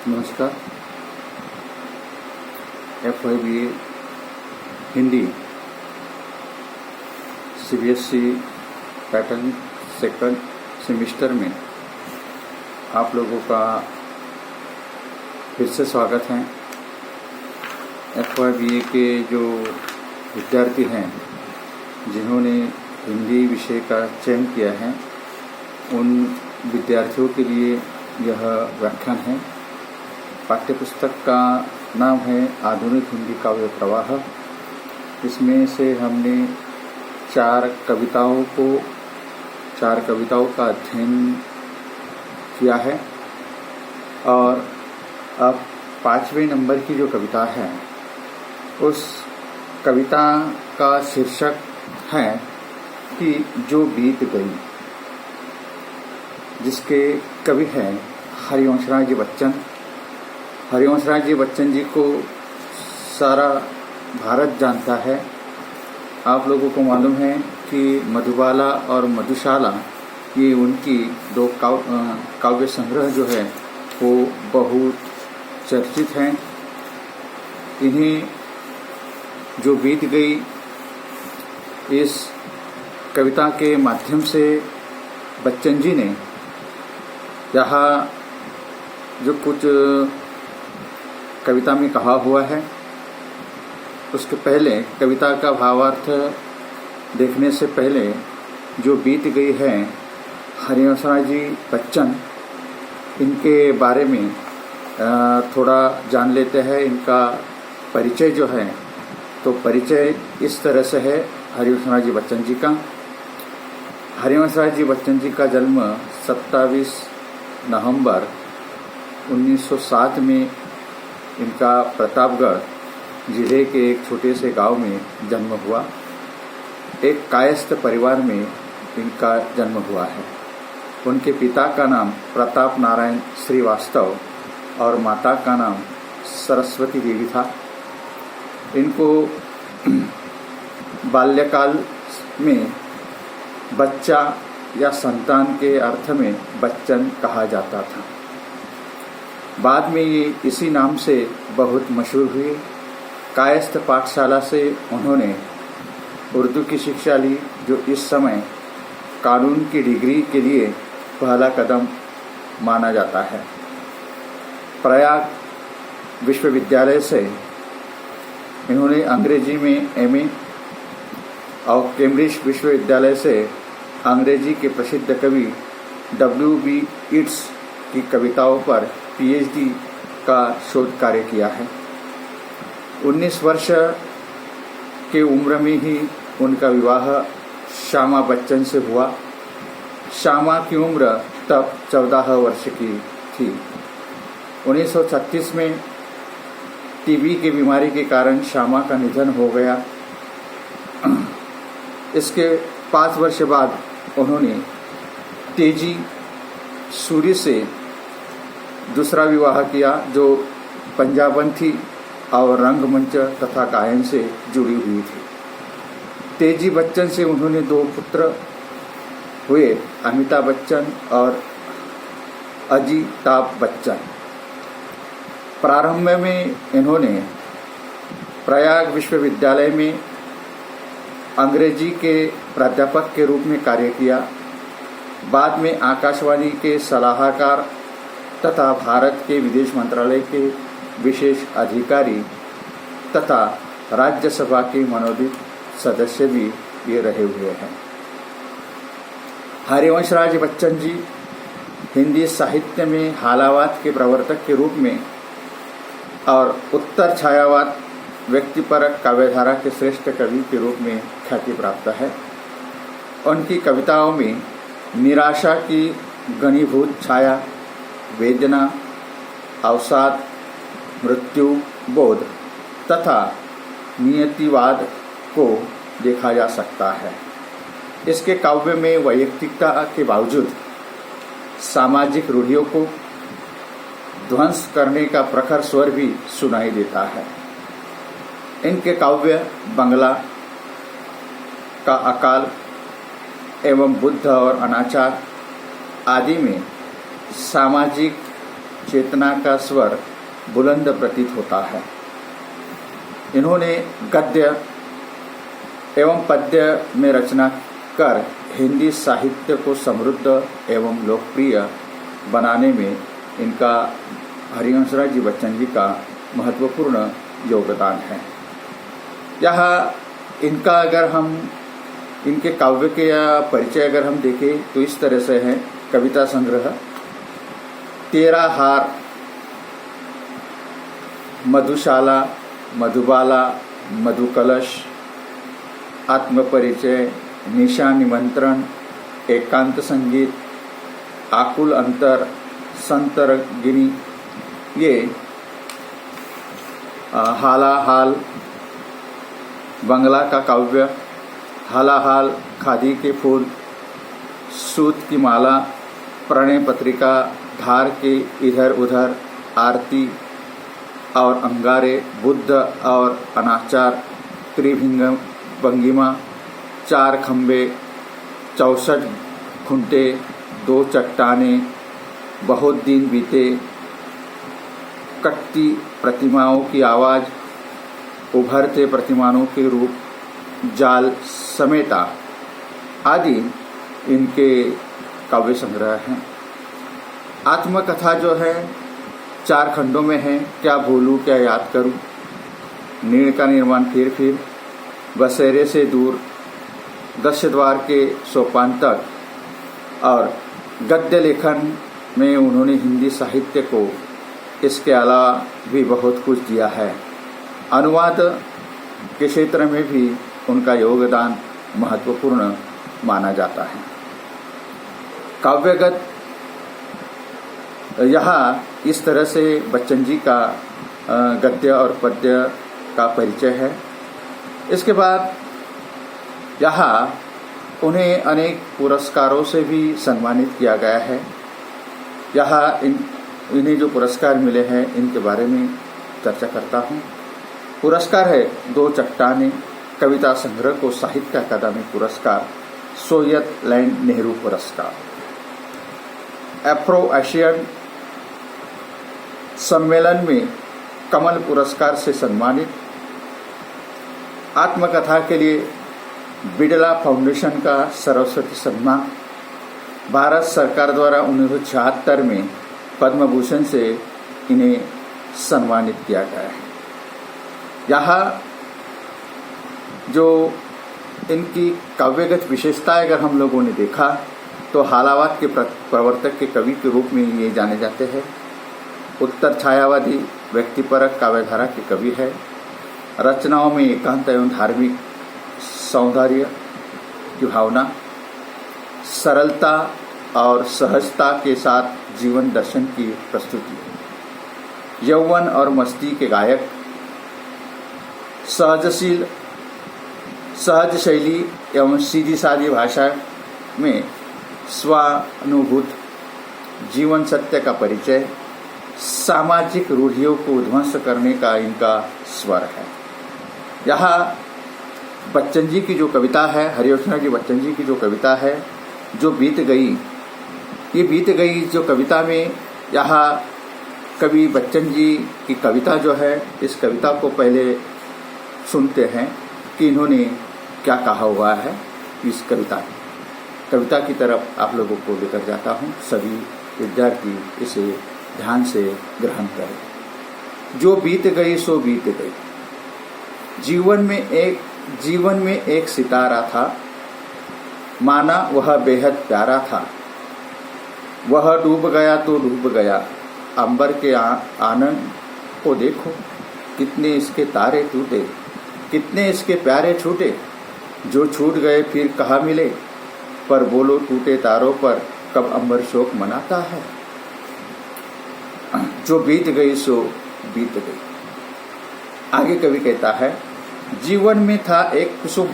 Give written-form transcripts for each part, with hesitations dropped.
नमस्कार। FYBA Hindi CBSE pattern second semester में आप लोगों का फिर से स्वागत है। FYBA के जो विद्यार्थी हैं जिन्होंने हिंदी विषय का चयन किया है, उन विद्यार्थियों के लिए यह व्याख्यान है। पाठ्यपुस्तक का नाम है आधुनिक हिंदी काव्य प्रवाह। इसमें से हमने चार कविताओं का अध्ययन किया है और अब 5वें नंबर की जो कविता है उस कविता का शीर्षक है कि जो बीत गई, जिसके कवि हैं हरिवंशराय जी बच्चन। हरिवंशराय जी बच्चन जी को सारा भारत जानता है। आप लोगों को मालूम है कि मधुबाला और मधुशाला ये उनकी दो काव्य संग्रह जो है वो बहुत चर्चित हैं। इन्हें जो बीत गई इस कविता के माध्यम से बच्चन जी ने यहाँ जो कुछ कविता में कहा हुआ है, उसके पहले कविता का भावार्थ देखने से पहले जो बीत गई है हरिवंशराय जी बच्चन, इनके बारे में थोड़ा जान लेते हैं। इनका परिचय जो है तो परिचय इस तरह से है हरिवंशराय जी बच्चन जी का। हरिवंशराय जी बच्चन जी का जन्म 27 नवंबर 1907 में इनका प्रतापगढ़ जिले के एक छोटे से गांव में जन्म हुआ। एक कायस्थ परिवार में इनका जन्म हुआ है। उनके पिता का नाम प्रताप नारायण श्रीवास्तव और माता का नाम सरस्वती देवी था। इनको बाल्यकाल में बच्चा या संतान के अर्थ में बच्चन कहा जाता था। बाद में ये इसी नाम से बहुत मशहूर हुए। कायस्थ पाठशाला से उन्होंने उर्दू की शिक्षा ली, जो इस समय कानून की डिग्री के लिए पहला कदम माना जाता है। प्रयाग विश्वविद्यालय से इन्होंने अंग्रेजी में MA और कैम्ब्रिज विश्वविद्यालय से अंग्रेजी के प्रसिद्ध कवि W.B. येट्स की कविताओं पर PhD का शोध कार्य किया है। 19 वर्ष के उम्र में ही उनका विवाह श्यामा बच्चन से हुआ। श्यामा की उम्र तब 14 वर्ष की थी। 1936 में TB की बीमारी के कारण श्यामा का निधन हो गया। इसके 5 वर्ष बाद उन्होंने तेजी सूरी से दूसरा विवाह किया, जो पंजाबंथी और रंगमंच तथा गायन से जुड़ी हुई थी। तेजी बच्चन से उन्होंने 2 पुत्र हुए, अमिताभ बच्चन और अजिताभ बच्चन। प्रारंभ में इन्होंने प्रयाग विश्वविद्यालय में अंग्रेजी के प्राध्यापक के रूप में कार्य किया। बाद में आकाशवाणी के सलाहकार तथा भारत के विदेश मंत्रालय के विशेष अधिकारी तथा राज्यसभा के मनोनीत सदस्य भी ये रहे हुए हैं। हरिवंशराय बच्चन जी हिंदी साहित्य में हालावाद के प्रवर्तक के रूप में और उत्तर छायावाद व्यक्तिपरक काव्यधारा के श्रेष्ठ कवि के रूप में ख्याति प्राप्त है। उनकी कविताओं में निराशा की घनीभूत छाया, वेदना, अवसाद, मृत्यु बोध तथा नियतिवाद को देखा जा सकता है। इसके काव्य में वैयक्तिकता के बावजूद सामाजिक रूढ़ियों को ध्वंस करने का प्रखर स्वर भी सुनाई देता है। इनके काव्य बंगला का अकाल एवं बुद्ध और अनाचार आदि में सामाजिक चेतना का स्वर बुलंद प्रतीत होता है। इन्होंने गद्य एवं पद्य में रचना कर हिंदी साहित्य को समृद्ध एवं लोकप्रिय बनाने में इनका हरिवंशराय जी बच्चन जी का महत्वपूर्ण योगदान है। यह इनका अगर हम इनके काव्य के या परिचय अगर हम देखें तो इस तरह से है। कविता संग्रह तेरा हार, मधुशाला, मधुबाला, मधुकलश, आत्मपरिचय, निशा निमंत्रण, एकांत संगीत, आकुल अंतर, संतरगिनी, ये हालाहाल, बंगला का काव्य, हालाहाल, खादी के फूल, सूत की माला, प्रणय पत्रिका, धार के इधर उधर, आरती और अंगारे, बुद्ध और अनाचार, त्रिभंग भंगिमा, चार खंबे, 64 खुंटे, 2 चट्टाने, बहुत दिन बीते, कटती प्रतिमाओं की आवाज़, उभरते प्रतिमाओं के रूप, जाल समेटा आदि इनके काव्य संग्रह हैं। आत्मकथा जो है 4 खंडों में है। क्या भूलूं क्या याद करूं, नीड़ का निर्माण फिर, बसेरे से दूर, 10 द्वार के सोपान तक। और गद्य लेखन में उन्होंने हिंदी साहित्य को इसके अलावा भी बहुत कुछ दिया है। अनुवाद के क्षेत्र में भी उनका योगदान महत्वपूर्ण माना जाता है। काव्यगत यहाँ इस तरह से बच्चन जी का गद्य और पद्य का परिचय है। इसके बाद यहाँ उन्हें अनेक पुरस्कारों से भी सम्मानित किया गया है। यहाँ इन्हें जो पुरस्कार मिले हैं इनके बारे में चर्चा करता हूँ। पुरस्कार है 2 चट्टाने, कविता संग्रह को साहित्य अकादमी पुरस्कार, सोवियत लैंड नेहरू पुरस्कार, अफ्रो एशियन सम्मेलन में कमल पुरस्कार से सम्मानित, आत्मकथा के लिए बिड़ला फाउंडेशन का सरस्वती सम्मान, भारत सरकार द्वारा 1976 में पद्म भूषण से इन्हें सम्मानित किया गया है। यहाँ जो इनकी काव्यगत विशेषताएं अगर हम लोगों ने देखा तो हालावाद के प्रवर्तक के कवि के रूप में ये जाने जाते हैं। उत्तर छायावादी व्यक्तिपरक काव्यधारा के कवि है। रचनाओं में एकांत एवं धार्मिक सौंदर्य की भावना, सरलता और सहजता के साथ जीवन दर्शन की प्रस्तुति, यौवन और मस्ती के गायक, सहजशील सहज शैली एवं सीधी सादी भाषा में स्वानुभूत जीवन सत्य का परिचय, सामाजिक रूढ़ियों को उध्वंस करने का इनका स्वर है। यहाँ बच्चन जी की जो कविता है, हरिवंशराय जी बच्चन जी की जो कविता है, जो बीत गई, ये बीत गई जो कविता में यहाँ कवि बच्चन जी की कविता जो है, इस कविता को पहले सुनते हैं कि इन्होंने क्या कहा हुआ है। इस कविता की तरफ आप लोगों को लेकर जाता हूँ। सभी विद्यार्थी इसे ध्यान से ग्रहण करें। जो बीत गई सो बीत गई, जीवन में एक सितारा था, माना वह बेहद प्यारा था। वह डूब गया तो डूब गया, अंबर के आनंद को देखो, कितने इसके तारे टूटे, कितने इसके प्यारे छूटे, जो छूट गए फिर कहाँ मिले, पर बोलो टूटे तारों पर कब अंबर शोक मनाता है। जो बीत गई सो बीत गई। आगे कवि कहता है, जीवन में था एक कुसुम,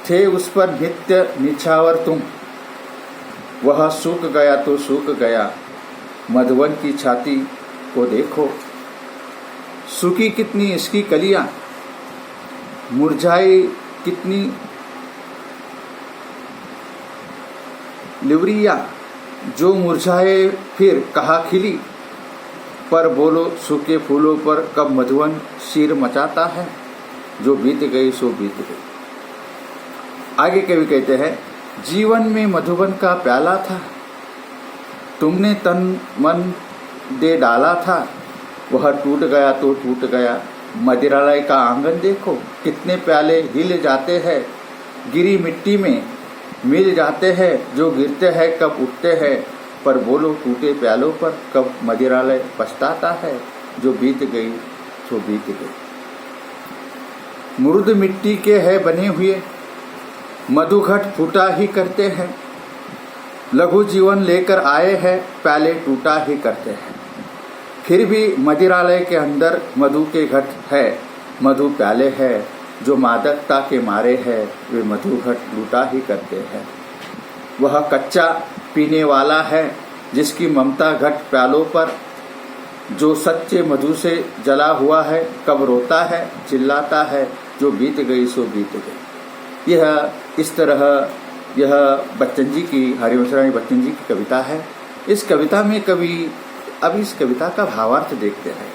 थे उस पर नित्य निछावर तुम, वह सूख गया तो सूख गया, मधुवन की छाती को देखो, सूखी कितनी इसकी कलियां, मुरझाई कितनी लिवरिया, जो मुरझाए फिर कहाँ खिली, पर बोलो सूखे फूलों पर कब मधुवन शीर मचाता है, जो बीत गई सो बीत गई। आगे कवि कहते हैं, जीवन में मधुबन का प्याला था, तुमने तन मन दे डाला था, वह टूट गया तो टूट गया। मदिरालय का आंगन देखो, कितने प्याले हिल जाते हैं, गिरी मिट्टी में मिल जाते हैं, जो गिरते हैं कब उठते हैं। पर बोलो टूटे प्यालों पर कब मदिरालय पछताता है, जो बीत गई सो बीत गई। मुर्द मिट्टी के है बने हुए, मधुघट फूटा ही करते हैं, लघु जीवन लेकर आए हैं, प्याले टूटा ही करते हैं। फिर भी मदिरालय के अंदर मधु के घट है, मधु प्याले है, जो मादकता के मारे है वे मधु घट लूटा ही करते हैं। वह कच्चा पीने वाला है, जिसकी ममता घट प्यालों पर, जो सच्चे मधु से जला हुआ है, कब रोता है चिल्लाता है, जो बीत गई सो बीत गई। यह इस तरह यह बच्चन जी की, हरिवंश राय बच्चन जी की कविता है। इस कविता में कवि, अब इस कविता का भावार्थ देखते हैं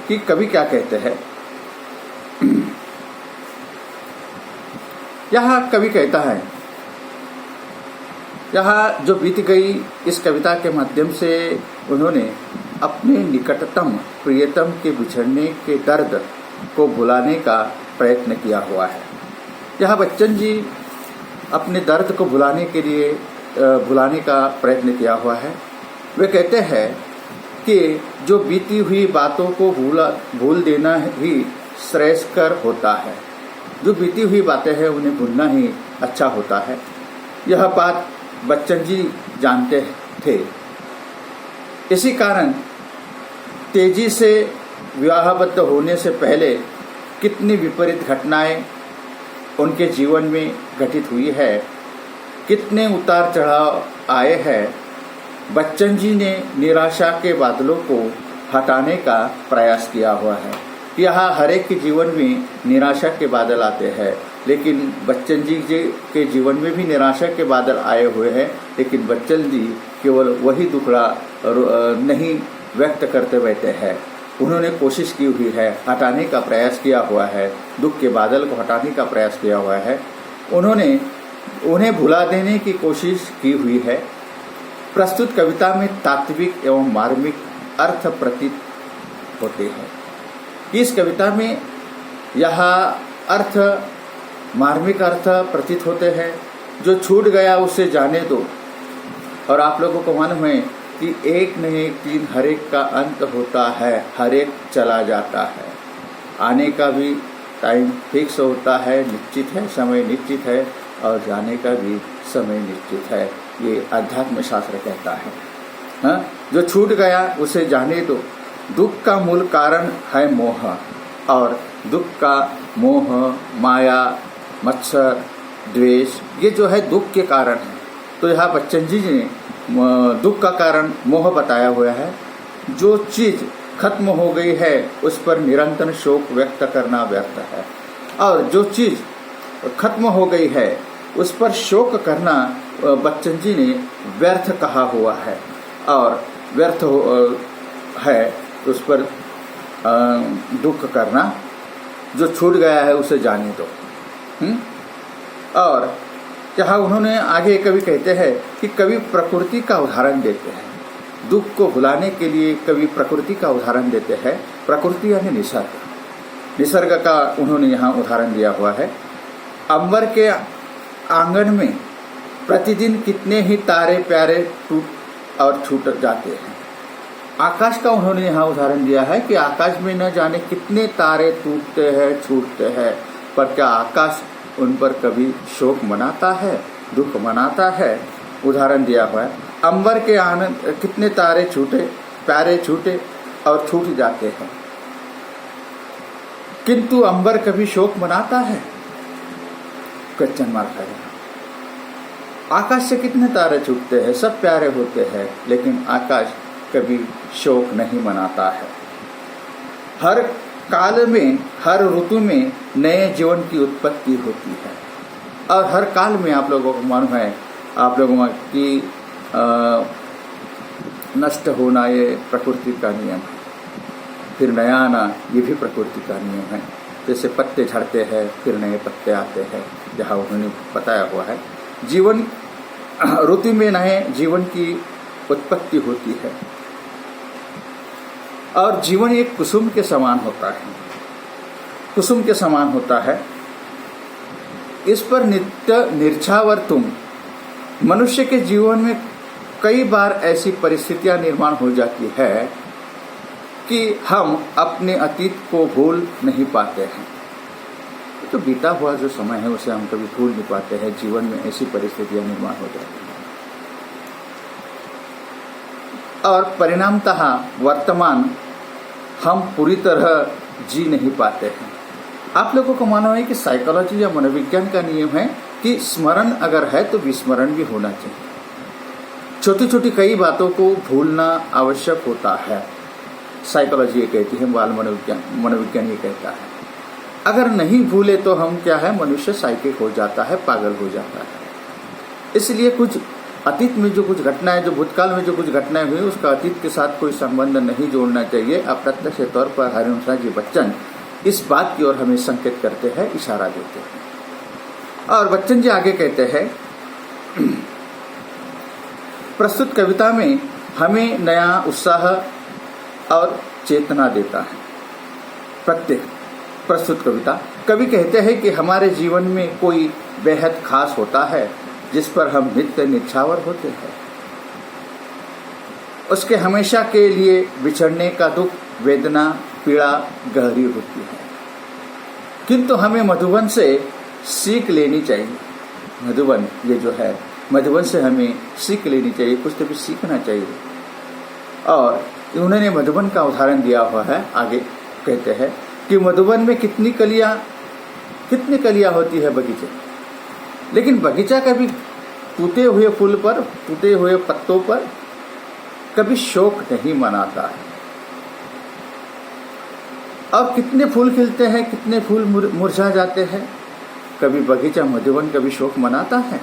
कि कवि क्या कहते हैं। यहाँ कवि कहता है, यहाँ जो बीत गई, इस कविता के माध्यम से उन्होंने अपने निकटतम प्रियतम के बिछड़ने के दर्द को भुलाने का प्रयत्न किया हुआ है। यहाँ बच्चन जी अपने दर्द को भुलाने के लिए भुलाने का प्रयत्न किया हुआ है। वे कहते हैं कि जो बीती हुई बातों को भूल देना ही श्रेयस्कर होता है, जो बीती हुई बातें हैं उन्हें भूलना ही अच्छा होता है। यह बात बच्चन जी जानते थे। इसी कारण तेजी से विवाहबद्ध होने से पहले कितनी विपरीत घटनाएं उनके जीवन में घटित हुई है, कितने उतार चढ़ाव आए हैं। बच्चन जी ने निराशा के बादलों को हटाने का प्रयास किया हुआ है। यहाँ हर एक के जीवन में निराशा के बादल आते हैं, लेकिन बच्चन जी के जीवन में भी निराशा के बादल आए हुए हैं, लेकिन बच्चन जी केवल वही दुखड़ा नहीं व्यक्त करते बैठे हैं। उन्होंने कोशिश की हुई है, हटाने का प्रयास किया हुआ है, दुख के बादल को हटाने का प्रयास किया हुआ है। उन्होंने उन्हें भुला देने की कोशिश की हुई है। प्रस्तुत कविता में तात्विक एवं मार्मिक अर्थ प्रतीत होते हैं। इस कविता में यह अर्थ, मार्मिक अर्थ प्रतीत होते हैं। जो छूट गया उसे जाने दो। और आप लोगों को मालूम है कि एक न एक दिन हर एक का अंत होता है, हर एक चला जाता है। आने का भी टाइम फिक्स होता है, निश्चित है, समय निश्चित है, और जाने का भी समय निश्चित है। ये अध्यात्म शास्त्र कहता है। हाँ? जो छूट गया उसे जाने दो। दुख का मूल कारण है मोह, और दुख का मोह, माया, मत्सर, द्वेष, ये जो है दुख के कारण है। तो यहाँ बच्चन जी ने दुख का कारण मोह बताया हुआ है। जो चीज खत्म हो गई है उस पर निरंतर शोक व्यक्त करना व्यर्थ है, और जो चीज खत्म हो गई है उस पर शोक करना बच्चन जी ने व्यर्थ कहा हुआ है, और व्यर्थ है उस पर दुख करना। जो छूट गया है उसे जाने दो। और यहाँ उन्होंने आगे कवि कहते हैं कि कवि प्रकृति का उदाहरण देते हैं। दुख को भुलाने के लिए कवि प्रकृति का उदाहरण देते हैं। प्रकृति यानी निसर्ग। निसर्ग का उन्होंने यहाँ उदाहरण दिया हुआ है। अंबर के आंगन में प्रतिदिन कितने ही तारे प्यारे टूट और छूट जाते हैं। आकाश का उन्होंने यहाँ उदाहरण दिया है कि आकाश में न जाने कितने तारे टूटते हैं, छूटते हैं, पर क्या आकाश उन पर कभी शोक मनाता है, दुख मनाता है? उदाहरण दिया हुआ है। अंबर के आनंद कितने तारे छूटे, प्यारे छूटे और छूट जाते हैं, किंतु अंबर कभी शोक मनाता है? क्वेश्चन मार्क है। आकाश से कितने तारे छूटते हैं, सब प्यारे होते हैं, लेकिन आकाश कभी शोक नहीं मनाता है। हर काल में, हर ऋतु में नए जीवन की उत्पत्ति होती है, और हर काल में आप लोगों को मालूम है, आप लोगों की नष्ट होना ये प्रकृति का नियम है। फिर नया आना, ये भी प्रकृति का नियम है। जैसे पत्ते झड़ते हैं फिर नए पत्ते आते हैं, जहाँ उन्होंने बताया हुआ है। जीवन ऋतु में नए जीवन की उत्पत्ति होती है और जीवन एक कुसुम के समान होता है, कुसुम के समान होता है। इस पर नित्य निर्छावर तुम। मनुष्य के जीवन में कई बार ऐसी परिस्थितियां निर्माण हो जाती है कि हम अपने अतीत को भूल नहीं पाते हैं। तो बीता हुआ जो समय है उसे हम कभी भूल नहीं पाते हैं। जीवन में ऐसी परिस्थितियां निर्माण हो जाती हैं और परिणामतः वर्तमान हम पूरी तरह जी नहीं पाते हैं। आप लोगों को मालूम है कि साइकोलॉजी या मनोविज्ञान का नियम है कि स्मरण अगर है तो विस्मरण भी होना चाहिए। छोटी छोटी कई बातों को भूलना आवश्यक होता है, साइकोलॉजी ये कहती है, बाल मनोविज्ञान ये कहता है। अगर नहीं भूले तो हम क्या है, मनुष्य साइकिक हो जाता है, पागल हो जाता है। इसलिए कुछ अतीत में जो कुछ घटनाएं, जो भूतकाल में जो कुछ घटनाएं हुई, उसका अतीत के साथ कोई संबंध नहीं जोड़ना चाहिए। अप्रत्यक्ष तौर पर हरिवंश जी बच्चन इस बात की ओर हमें संकेत करते हैं, इशारा देते हैं। और बच्चन जी आगे कहते हैं, प्रस्तुत कविता में हमें नया उत्साह और चेतना देता है। प्रत्येक प्रस्तुत कविता कवि कहते हैं कि हमारे जीवन में कोई बेहद खास होता है जिस पर हम नित्य निछावर होते हैं। उसके हमेशा के लिए बिछड़ने का दुख, वेदना, पीड़ा गहरी होती है, किंतु हमें मधुबन से सीख लेनी चाहिए। मधुबन ये जो है, मधुबन से हमें सीख लेनी चाहिए, कुछ तो भी सीखना चाहिए। और उन्होंने मधुबन का उदाहरण दिया हुआ है। आगे कहते हैं कि मधुबन में कितनी कलियां होती है बगीचे, लेकिन बगीचा कभी टूटे हुए फूल पर, टूटे हुए पत्तों पर कभी शोक नहीं मनाता है। और कितने फूल खिलते हैं, कितने फूल मुरझा जाते हैं। कभी बगीचा मधुबन कभी शोक मनाता है?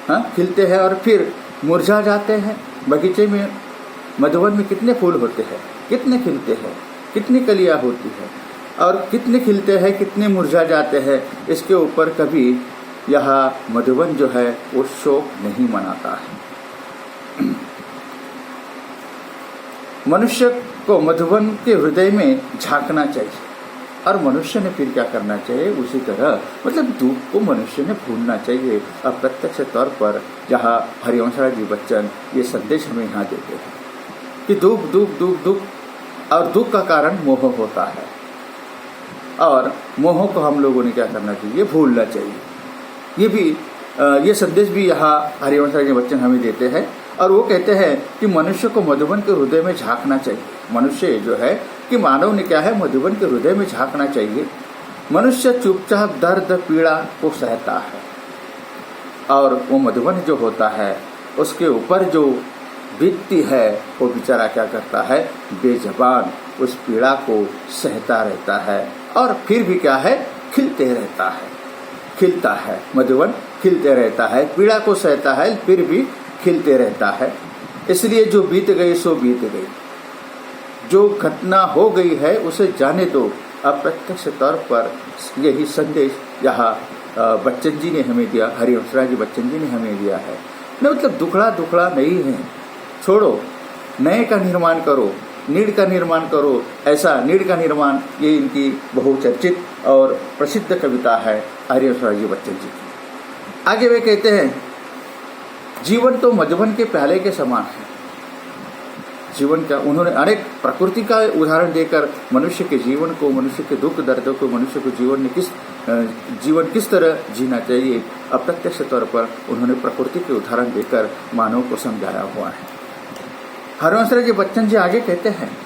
हाँ, खिलते हैं और फिर मुरझा जाते हैं। बगीचे में मधुबन में कितने फूल होते हैं, कितने खिलते हैं, कितनी कलियां होती है, और कितने खिलते हैं, कितने मुरझा जाते हैं। इसके ऊपर कभी यह मधुबन जो है वो शोक नहीं मनाता है। मनुष्य को मधुबन के हृदय में झांकना चाहिए, और मनुष्य ने फिर क्या करना चाहिए, उसी तरह मतलब दुख को मनुष्य ने भूलना चाहिए। अप्रत्यक्ष तौर पर जहाँ हरिवंश जी बच्चन ये संदेश हमें यहाँ देते हैं कि दुख दुख दुख दुख, और दुख का कारण मोह होता है, और मोह को हम लोगों ने क्या करना चाहिए, भूलना चाहिए। ये भी ये संदेश भी यहाँ हरिवंश जी बच्चन हमें देते हैं। और वो कहते हैं कि मनुष्य को मधुबन के हृदय में झांकना चाहिए। मनुष्य जो है कि मानव ने क्या है, मधुबन के हृदय में झांकना चाहिए। मनुष्य चुपचाप दर्द पीड़ा को सहता है, और वो मधुबन जो होता है उसके ऊपर जो बीतती है वो बेचारा क्या करता है, बेजबान उस पीड़ा को सहता रहता है, और फिर भी क्या है, खिलते रहता है, खिलता है। मधुबन खिलते रहता है, पीड़ा को सहता है, फिर भी खिलते रहता है। इसलिए जो बीत गई सो बीत गई, जो घटना हो गई है उसे जाने दो। अप्रत्यक्ष तौर पर यही संदेश यहाँ बच्चन जी ने हमें दिया, हरिवंश जी बच्चन जी ने हमें दिया है। मतलब दुखड़ा दुखड़ा नहीं है, छोड़ो, नए का निर्माण करो, नीड़ का निर्माण करो। ऐसा नीड़ का निर्माण, ये इनकी बहुचर्चित और प्रसिद्ध कविता है हरिवंश जी बच्चन जी की। आगे वे कहते हैं, जीवन तो मधुबन के प्याले के समान है। जीवन का उन्होंने अनेक प्रकृति का उदाहरण देकर मनुष्य के जीवन को, मनुष्य के दुख दर्दों को, मनुष्य को जीवन किस तरह जीना चाहिए, अप्रत्यक्ष तौर पर उन्होंने प्रकृति के उदाहरण देकर मानव को समझाया हुआ है। हरिवंश जी बच्चन जी आगे कहते हैं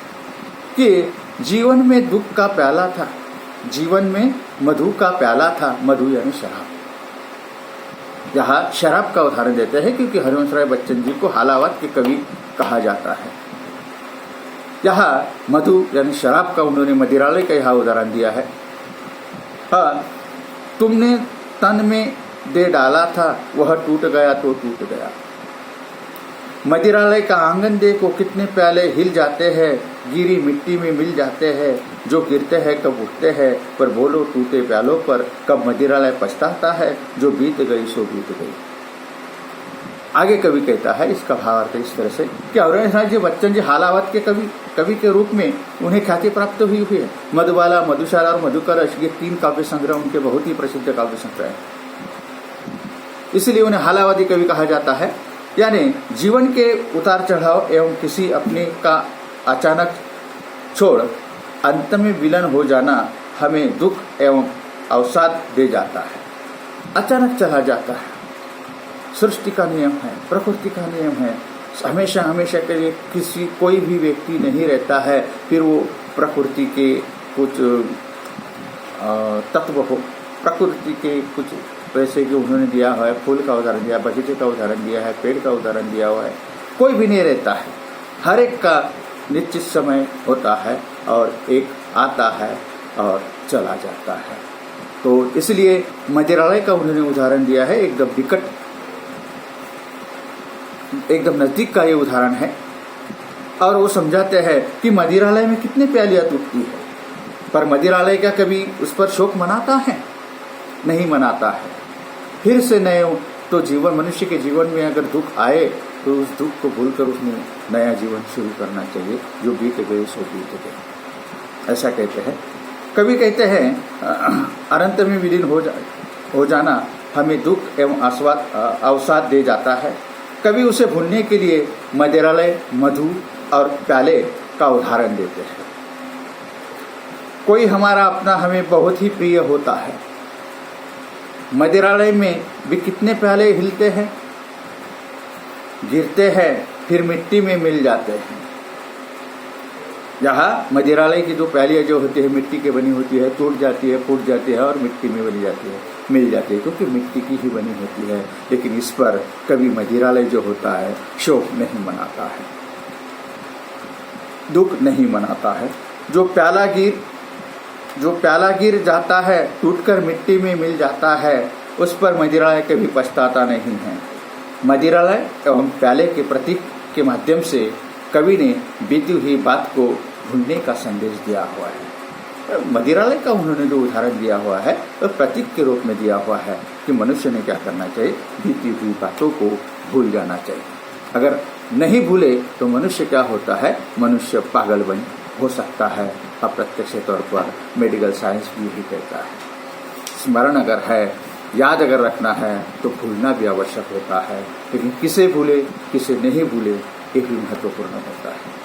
कि जीवन में दुख का प्याला था, जीवन में मधु का प्याला था। मधु यानी शराब। यहाँ शराब का उदाहरण देते हैं क्योंकि हरिवंश बच्चन जी को हालावत के कवि कहा जाता है। यहाँ मधु यानी शराब का उन्होंने मदिरालय का यहाँ उदाहरण दिया है। हाँ, तुमने तन में दे डाला था, वह टूट गया तो टूट गया। मदिरालय का आंगन देखो, कितने प्याले हिल जाते हैं, गिरी मिट्टी में मिल जाते हैं, जो गिरते हैं कब उठते हैं, पर बोलो टूटे प्यालों पर, कब मदिरालय पछताता है, जो बीत गई सो बीत गई। आगे कवि कहता है, इसका भावार्थ इस तरह से कि औरंगजेब जी बच्चन जी हालावत के कवि के रूप में उन्हें ख्याति प्राप्त हुई है। मधुबाला, मधुशाला और मधुकलश ये 3 काव्य संग्रह उनके बहुत ही प्रसिद्ध काव्य संग्रह है, इसलिए उन्हें हालावादी कवि कहा जाता है। यानी जीवन के उतार चढ़ाव एवं किसी अपने का अचानक छोड़ अंत में विलीन हो जाना हमें दुख एवं अवसाद दे जाता है, अचानक चला जाता है। सृष्टि का नियम है, प्रकृति का नियम है, हमेशा हमेशा के लिए कोई भी व्यक्ति नहीं रहता है। फिर वो प्रकृति के कुछ तत्व हो, प्रकृति के कुछ वैसे कि उन्होंने दिया हुआ है, फूल का उदाहरण दिया, बगीचे का उदाहरण दिया है, पेड़ का उदाहरण दिया हुआ है, कोई भी नहीं रहता है। हर एक का निश्चित समय होता है और एक आता है और चला जाता है। तो इसलिए मदिरालय का उन्होंने उदाहरण दिया है, एकदम निकट, एकदम नजदीक का ये उदाहरण है। और वो समझाते हैं कि मदिरालय में कितने प्यालियां टूटती है, पर मदिरालय का कभी उस पर शोक मनाता है? नहीं मनाता है। फिर से नए तो जीवन, मनुष्य के जीवन में अगर दुख आए तो उस दुख को भूलकर उसमें नया जीवन शुरू करना चाहिए, जो बीत गए सो बीत गए, ऐसा कहते हैं। कभी कहते हैं अनंत में विलीन हो जाना हमें दुख एवं अवसाद दे जाता है। कभी उसे भूलने के लिए मदिरालय, मधु और प्याले का उदाहरण देते हैं। कोई हमारा अपना हमें बहुत ही प्रिय होता है, मदिरालय में भी कितने प्याले हिलते हैं, गिरते हैं, फिर मिट्टी में मिल जाते हैं। यहाँ मदिरालय की 2 प्यालियाँ जो होती है मिट्टी की बनी होती है, टूट जाती है, फूट जाती है और मिट्टी में बनी जाती है, मिल जाती है, क्योंकि मिट्टी की ही बनी होती है। लेकिन इस पर कभी मदिरालय जो होता है शोक नहीं मनाता है, दुख नहीं मनाता है। जो प्याला गिर जाता है, टूटकर मिट्टी में मिल जाता है, उस पर मदिरालय कभी पछताता नहीं है। मदिरालय एवं प्याले के प्रतीक के माध्यम से कवि ने बीती हुई बात को भूलने का संदेश दिया हुआ है। मदिरालय का उन्होंने जो उदाहरण दिया हुआ है वह प्रतीक के रूप में दिया हुआ है कि मनुष्य ने क्या करना चाहिए, बीती हुई बातों को भूल जाना चाहिए। अगर नहीं भूले तो मनुष्य क्या होता है, मनुष्य पागल बन हो सकता है। अप्रत्यक्ष तौर पर मेडिकल साइंस भी यही कहता है। स्मरण अगर है, याद अगर रखना है तो भूलना भी आवश्यक होता है, लेकिन किसे भूले किसे नहीं भूले ये भी महत्वपूर्ण होता है।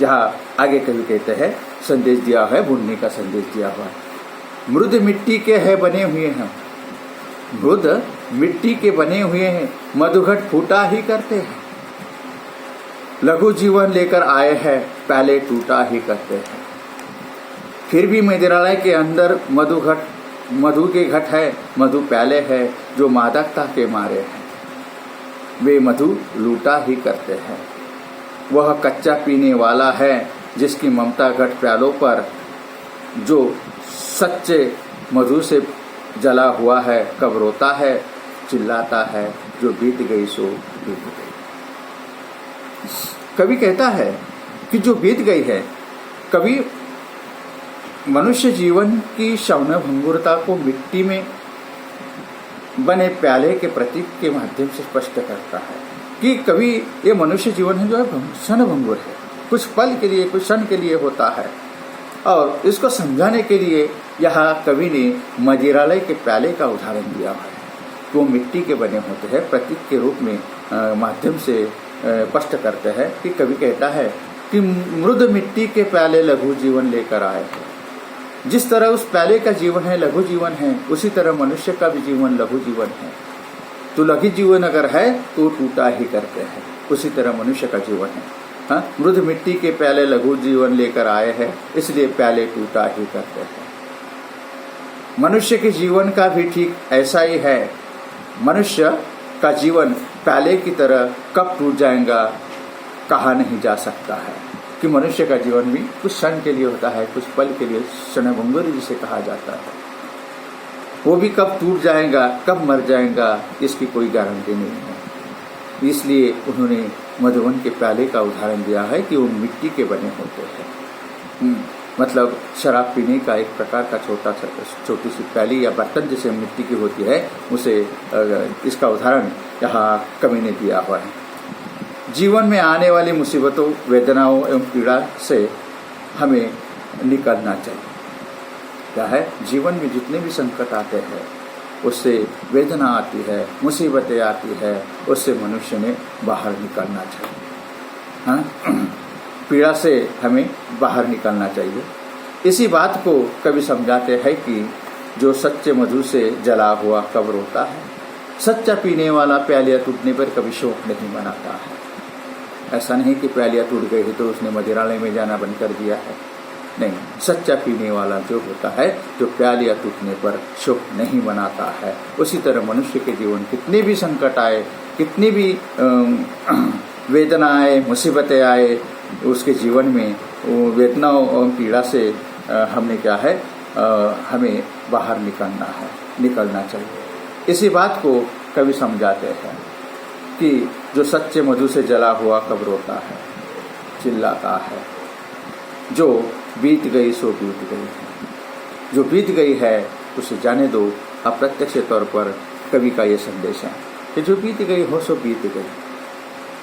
जहाँ आगे कभी कहते हैं संदेश दिया है, भूलने का संदेश दिया हुआ है। मृद मिट्टी के है बने हुए हैं, मृद मिट्टी के बने हुए हैं, मधुघट फूटा ही करते हैं। लघु जीवन लेकर आए हैं, प्याले टूटा ही करते हैं। फिर भी मदिरालय के अंदर मधु के घट है, मधु प्याले है, जो मादकता के मारे हैं, वे मधु लूटा ही करते हैं। वह कच्चा पीने वाला है, जिसकी ममता घट प्यालों पर, जो सच्चे मधु से जला हुआ है, कब रोता है, चिल्लाता है, जो बीत गई सो बीत गई। कवि कहता है कि जो बीत गई है, कवि मनुष्य जीवन की क्षणभंगुरता को मिट्टी में बने प्याले के प्रतीक के माध्यम से स्पष्ट करता है कि कभी ये मनुष्य जीवन है जो है क्षणभंगुर है, कुछ पल के लिए, कुछ क्षण के लिए होता है। और इसको समझाने के लिए यहाँ कवि ने मदिरालय के प्याले का उदाहरण दिया है। वो मिट्टी के बने होते हैं, प्रतीक के रूप में माध्यम से स्पष्ट करते हैं कि कवि कहता है कि मृद मिट्टी के प्याले लघु जीवन लेकर आए हैं। जिस तरह उस प्याले का जीवन है लघु जीवन है, उसी तरह मनुष्य का भी जीवन लघु जीवन है। तो लघु जीवन अगर है तो टूटा ही करते हैं, उसी तरह मनुष्य का जीवन है। हाँ, मृद मिट्टी के प्याले लघु जीवन लेकर आए हैं, इसलिए प्याले टूटा ही करते हैं। मनुष्य के जीवन का भी ठीक ऐसा ही है। मनुष्य का जीवन प्याले की तरह कब टूट जाएगा कहा नहीं जा सकता है, कि मनुष्य का जीवन भी कुछ क्षण के लिए होता है, कुछ पल के लिए, क्षणभंगुर जिसे कहा जाता है। वो भी कब टूट जाएगा, कब मर जाएगा, इसकी कोई गारंटी नहीं है। इसलिए उन्होंने मधुबन के प्याले का उदाहरण दिया है कि वो मिट्टी के बने होते हैं। मतलब शराब पीने का एक प्रकार का छोटी सी प्याली या बर्तन जैसे मिट्टी की होती है, उसे इसका उदाहरण यहाँ कवि ने दिया हुआ है। जीवन में आने वाली मुसीबतों, वेदनाओं एवं पीड़ा से हमें निकलना चाहिए। क्या है, जीवन में जितने भी संकट आते हैं, उससे वेदना आती है, मुसीबतें आती है, उससे मनुष्य ने बाहर निकलना चाहिए। हाँ, पीड़ा से हमें बाहर निकलना चाहिए। इसी बात को कवि समझाते हैं कि जो सच्चे मधु से जला हुआ कब रोता है, सच्चा पीने वाला प्यालियाँ टूटने पर कभी शोक नहीं मनाता है। ऐसा नहीं कि प्यालियाँ टूट गई तो उसने मदिरालय में जाना बंद कर दिया है, नहीं। सच्चा पीने वाला जो होता है, जो प्यालियाँ टूटने पर शोक नहीं मनाता है। उसी तरह मनुष्य के जीवन कितने भी संकट आए, कितनी भी वेदना आए, मुसीबतें आए, उसके जीवन में वेदनाओं और पीड़ा से हमने क्या है, हमें बाहर निकलना चाहिए। इसी बात को कवि समझाते हैं कि जो सच्चे मधु से जला हुआ कब रोता है, चिल्लाता है, जो बीत गई सो बीत गई है। जो बीत गई है उसे जाने दो। अप्रत्यक्ष तौर पर कवि का ये संदेश है कि जो बीत गई हो सो बीत गई,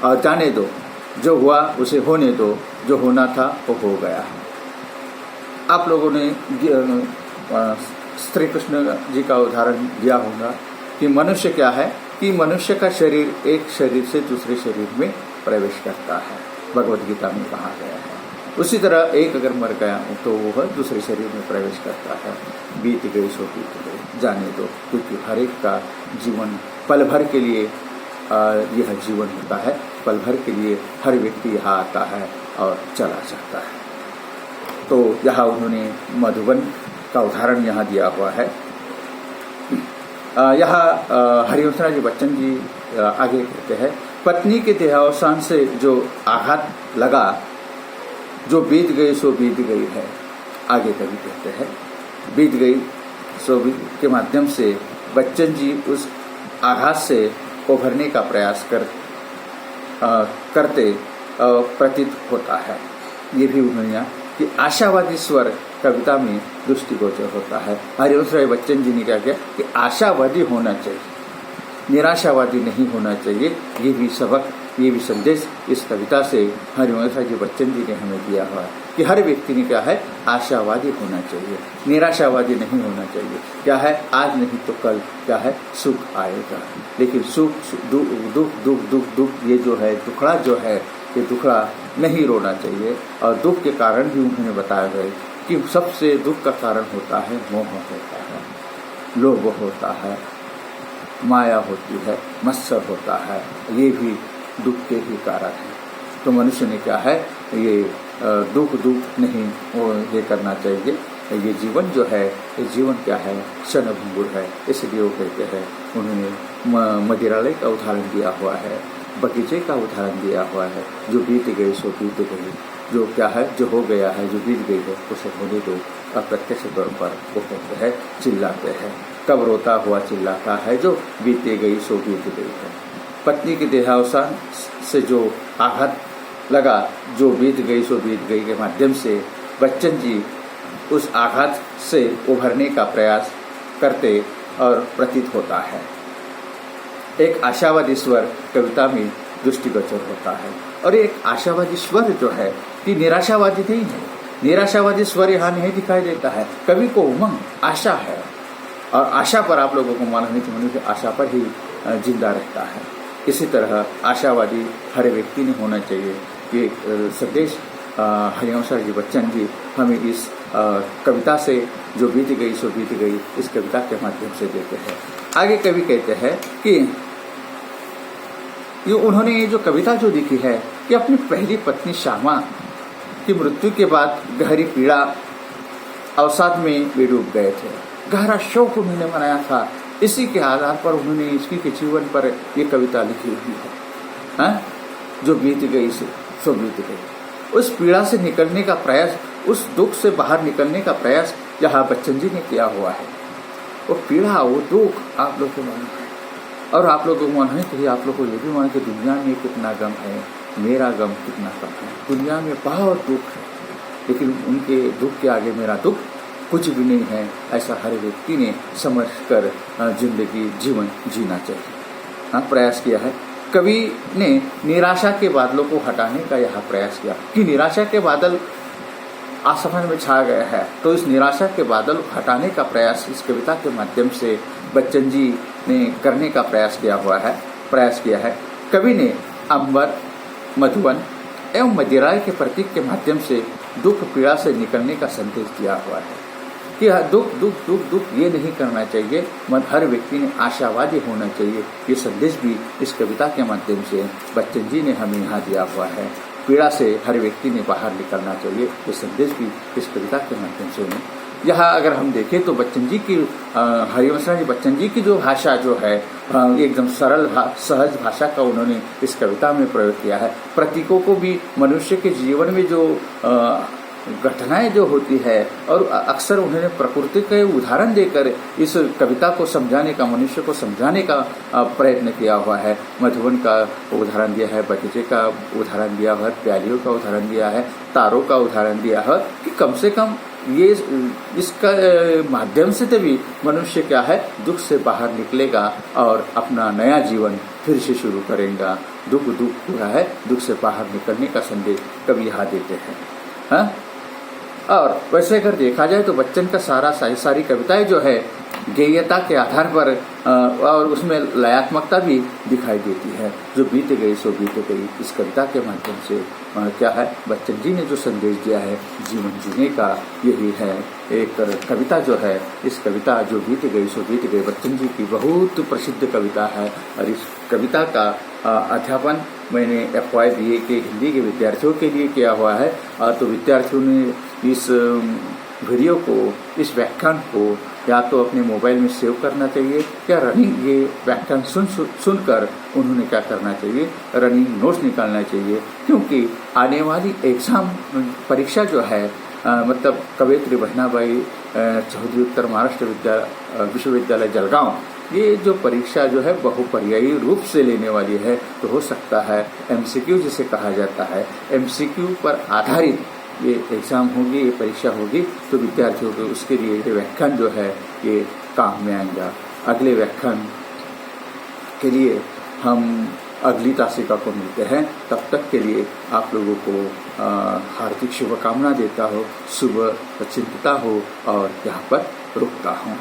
और जाने दो, जो हुआ उसे होने दो, जो होना था वो हो गया है। आप लोगों ने श्री कृष्ण जी का उदाहरण दिया होगा कि मनुष्य क्या है, कि मनुष्य का शरीर एक शरीर से दूसरे शरीर में प्रवेश करता है, भगवद गीता में कहा गया है। उसी तरह एक अगर मर गया तो वह दूसरे शरीर में प्रवेश करता है। बीत गई सो बीत गई, जाने दो, क्योंकि हर एक का जीवन पल भर के लिए यह जीवन होता है। पल भर के लिए हर व्यक्ति यहाँ आता है और चला जाता है। तो यहाँ उन्होंने मधुबन का उदाहरण यहाँ दिया हुआ है। यहाँ हरिवंशराज जी बच्चन जी आगे कहते हैं, पत्नी के देहावसान से जो आघात लगा, जो बीत गई सो बीत गई है। आगे कभी कहते हैं, बीत गई सो बीत के माध्यम से बच्चन जी उस आघात से उभरने का प्रयास करते प्रतीत होता है। ये भी उन्होंने कि आशावादी स्वर कविता में दृष्टिगोचर होता है। हरिवंशराय बच्चन जी ने क्या किया कि आशावादी होना चाहिए, निराशावादी नहीं होना चाहिए। ये भी सबक, ये भी संदेश इस कविता से हरिवंशराय जी बच्चन जी ने हमें दिया हुआ है कि हर व्यक्ति ने क्या है, आशावादी होना चाहिए, निराशावादी नहीं होना चाहिए। क्या है, आज नहीं तो कल क्या है, सुख आएगा। लेकिन सुख दुख दुख दुख दुख दुख ये जो है, दुखड़ा जो है, ये दुखड़ा नहीं रोना चाहिए। और दुख के कारण भी उन्होंने बताया है कि सबसे दुख का कारण होता है मोह होता है, लोभ होता है, माया होती है, मत्सर होता है। ये भी दुख के ही कारण है। तो मनुष्य ने क्या है, ये दुख नहीं ये करना चाहिए। ये जीवन जो है, ये जीवन क्या है, क्षणभंगुर है। इसलिए वो कहते हैं, उन्होंने मदिरालय का उदाहरण दिया हुआ है, बगीचे का उदाहरण दिया हुआ है। जो बीत गई सो बीत गई, जो क्या है, जो हो गया है, जो बीत गई है, उसे होने दो। अप्रत्यक्ष तौर पर वो कहते हैं, चिल्लाते हैं, कब रोता हुआ चिल्लाता है, जो बीते गई सो बीत गई है। पत्नी के देहावसान से जो आघात लगा, जो बीत गई सो बीत गई के माध्यम से बच्चन जी उस आघात से उभरने का प्रयास करते और प्रतीत होता है। एक आशावादी स्वर कविता में दृष्टिगोचर होता है। और एक आशावादी स्वर जो है कि निराशावादी नहीं है। निराशावादी स्वर यहाँ नहीं दिखाई देता है। कवि को उमंग, आशा है, और आशा पर आप लोगों को मालूम है कि मनुष्य आशा पर ही जिंदा रहता है। इसी तरह आशावादी हर व्यक्ति ने होना चाहिए। ये संदेश हरिवंशराय जी बच्चन जी हमें इस कविता से, जो बीत गई सो बीत गई, इस कविता के माध्यम से देते हैं। आगे कवि कहते हैं कि ये उन्होंने ये जो कविता जो लिखी है कि अपनी पहली पत्नी श्यामा की मृत्यु के बाद गहरी पीड़ा अवसाद में वे डूब गए थे। गहरा शोक उन्होंने मनाया था। इसी के आधार पर उन्होंने इसकी के जीवन पर ये कविता लिखी हुई है, हाँ? जो बीत गई सो बीत गई। उस पीड़ा से निकलने का प्रयास, उस दुख से बाहर निकलने का प्रयास यहाँ बच्चन जी ने किया हुआ है। वो पीड़ा, वो दुख आप लोग को मालूम है, और आप लोगों को मन है तो आप लोग को ये भी मान कि दुनिया में कितना गम है, मेरा गम कितना कम है। दुनिया में बहुत दुख है, लेकिन उनके दुख के आगे मेरा दुख कुछ भी नहीं है। ऐसा हर व्यक्ति ने समझ कर जिंदगी जीवन जीना चाहिए। प्रयास किया है। कवि ने निराशा के बादलों को हटाने का यह प्रयास किया कि निराशा के बादल आसमान में छा गया है, तो इस निराशा के बादल हटाने का प्रयास इस कविता के माध्यम से बच्चन जी ने करने का प्रयास किया है। कवि ने अंबर, मधुवन एवं मदिराय के प्रतीक के माध्यम से दुख पीड़ा से निकलने का संदेश दिया हुआ है कि दुख ये नहीं करना चाहिए। हर व्यक्ति ने आशावादी होना चाहिए। ये संदेश भी इस कविता के माध्यम से बच्चन जी ने हमें यहाँ दिया हुआ है। पीड़ा से हर व्यक्ति ने बाहर निकलना चाहिए। ये संदेश भी इस कविता के माध्यम से उन्हें यहाँ अगर हम देखें तो बच्चन जी की हरिवंश जी बच्चन जी की जो भाषा जो है एकदम सरल सहज भाषा का उन्होंने इस कविता में प्रयोग किया है। प्रतीकों को भी मनुष्य के जीवन में जो घटनाएं जो होती है और अक्सर उन्होंने प्रकृति के उदाहरण देकर इस कविता को समझाने का, मनुष्य को समझाने का प्रयत्न किया हुआ है। मधुबन का उदाहरण दिया है, बगीचे का उदाहरण दिया है, प्यालियों का उदाहरण दिया है, तारों का उदाहरण दिया है कि कम से कम ये इसका माध्यम से तभी मनुष्य क्या है दुख से बाहर निकलेगा और अपना नया जीवन फिर से शुरू करेगा। दुख पूरा है, दुख से बाहर निकलने का संदेश कवि यहाँ देते हैं। हाँ? और वैसे अगर देखा जाए तो बच्चन का सारी कविताएं जो है गेयता के आधार पर और उसमें लयात्मकता भी दिखाई देती है। जो बीत गई सो बीत गई, इस कविता के माध्यम से क्या है बच्चन जी ने जो संदेश दिया है जीवन जीने का, यही है। एक कविता जो है, इस कविता जो बीत गई सो बीत गई बच्चन जी की बहुत प्रसिद्ध कविता है। और इस कविता का अध्यापन मैंने FY BA के हिंदी के विद्यार्थियों के लिए किया हुआ है। तो विद्यार्थियों ने इस वीडियो को, इस व्याख्यान को या तो अपने मोबाइल में सेव करना चाहिए या रनिंग ये व्याख्यान सुनकर उन्होंने क्या करना चाहिए, रनिंग नोट्स निकालना चाहिए। क्योंकि आने वाली एग्जाम परीक्षा जो है मतलब कवयित्री बहनाबाई चौधरी उत्तर महाराष्ट्र विश्वविद्यालय जलगांव, ये जो परीक्षा जो है बहुपर्यायी रूप से लेने वाली है। तो हो सकता है MCQ जिसे कहा जाता है, MCQ पर आधारित ये एग्ज़ाम होगी, ये परीक्षा होगी। तो विद्यार्थियों को उसके लिए ये व्याख्यान जो है ये काम में आएगा। अगले व्याख्यान के लिए हम अगली तासिका को मिलते हैं। तब तक के लिए आप लोगों को हार्दिक शुभकामना देता हो, शुभ चिंतता हो और यहाँ पर रुकता हूँ।